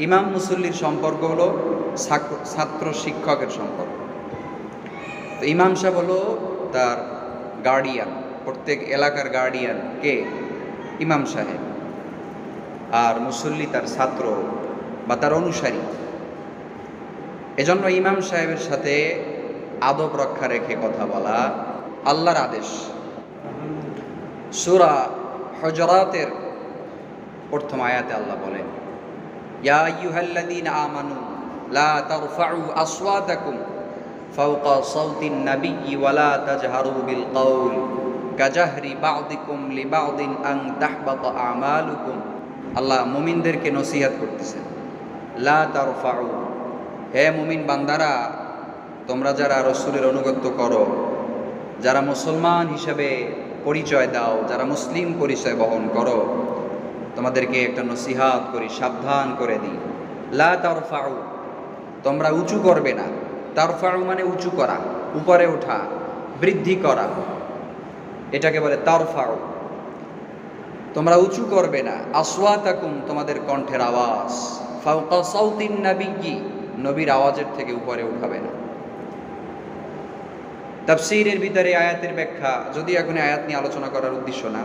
ইমাম মুসল্লির সম্পর্ক হলো ছাত্র শিক্ষকের সম্পর্ক। তো ইমাম সাহেব হলো তার গার্ডিয়ান, প্রত্যেক এলাকার গার্ডিয়ান কে? ইমাম সাহেব। আর মুসল্লি তার ছাত্র বা তার অনুসারী। এজন্য ইমাম সাহেবের সাথে আদব রক্ষা রেখে কথা বলা আল্লাহর আদেশ। সূরা হুজরাতের প্রথম আয়াতে আল্লাহ বলেন, ইয়া আইয়ুহাল্লাযীনা আমানু লা তারফাউ আসওয়াতাকুম ফাওকা সাওতিন নাবিয়্যি ওয়া লা তাজহারু বিল কাউল কাজাহরি বা'দিকুম লিবা'দিন আন তাহবাতা আমালুকুম। আল্লাহ মুমিনদেরকে নসিহত করতেছেন, লা তারফাউ, হে মুমিন বান্দারা, তোমরা যারা রাসূলের অনুগত্য করো, যারা মুসলমান হিসেবে পরিচয় দাও, যারা মুসলিম পরিচয় বহন করো, তোমাদেরকে একটা নসিহত করি, সাবধান করে দিই। লা তারফাউ, তোমরা উঁচু করবে না। তারফাউ মানে উঁচু করা, উপরে ওঠা, বৃদ্ধি করা, এটাকে বলে তারফাউ। তোমরা উঁচু করবে না। আসওয়াতাকুম, তোমাদের কণ্ঠের আওয়াজ, ফাওকা সাওতিন নাবিয়্যি, নবীর আওয়াজের থেকে উপরে উঠাবে না। তাফসীরের ভিতরে আয়াতের ব্যাখ্যা, যদি এখন আয়াত নিয়ে আলোচনা করার উদ্দেশ্য না,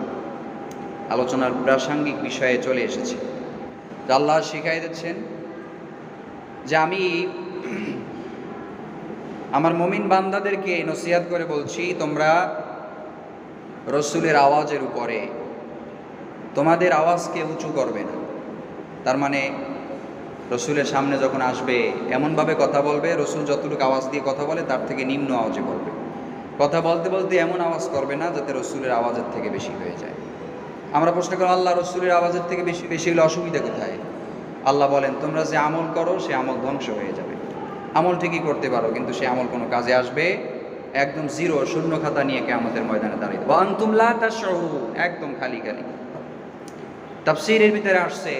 আলোচনার প্রাসঙ্গিক বিষয়ে চলে এসেছে। আল্লাহ শিখাই দিচ্ছেন যে আমি আমার মুমিন বান্দাদেরকে নসিহত করে বলছি, তোমরা রসুলের আওয়াজের উপরে তোমাদের আওয়াজকে উঁচু করবে না। তার মানে রসুলের সামনে যখন আসবে এমনভাবে কথা বলবে, রসুল যতটুকু আওয়াজ দিয়ে কথা বলে তার থেকে নিম্ন আওয়াজে বলবে। কথা বলতে বলতে এমন আওয়াজ করবে না যাতে রসুলের আওয়াজের থেকে বেশি হয়ে যায়। আমরা প্রশ্ন করি, আল্লাহ রসুলের আওয়াজের থেকে বেশি হলে অসুবিধা কোথায়? আল্লাহ বলেন, তোমরা যে আমল করো সে আমল ধ্বংস হয়ে যাবে। আমল ঠিকই করতে পারো, কিন্তু সে আমল কোনো কাজে আসবে? একদম জিরো, শূন্য খাতা নিয়ে কিয়ামতের ময়দানে দাঁড়িয়ে দেবো। আনতুম লা তাশউরুন, একদম খালি খালি। তাফসীরের ভিতরে আসছে,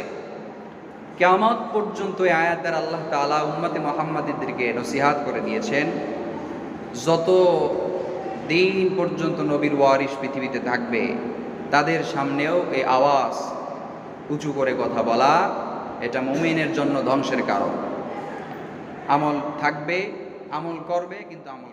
কিয়ামত পর্যন্ত এই আয়াতের আল্লাহ তাআলা উম্মতে মুহাম্মাদীদেরকে নসিহত করে দিয়েছেন, যত দিন পর্যন্ত নবীর ওয়ারিস পৃথিবীতে থাকবে তাদের সামনেও এই আওয়াজ উঁচু করে কথা বলা, এটা মুমিনের জন্য ধ্বংসের কারণ। আমল থাকবে, আমল করবে, কিন্তু আমল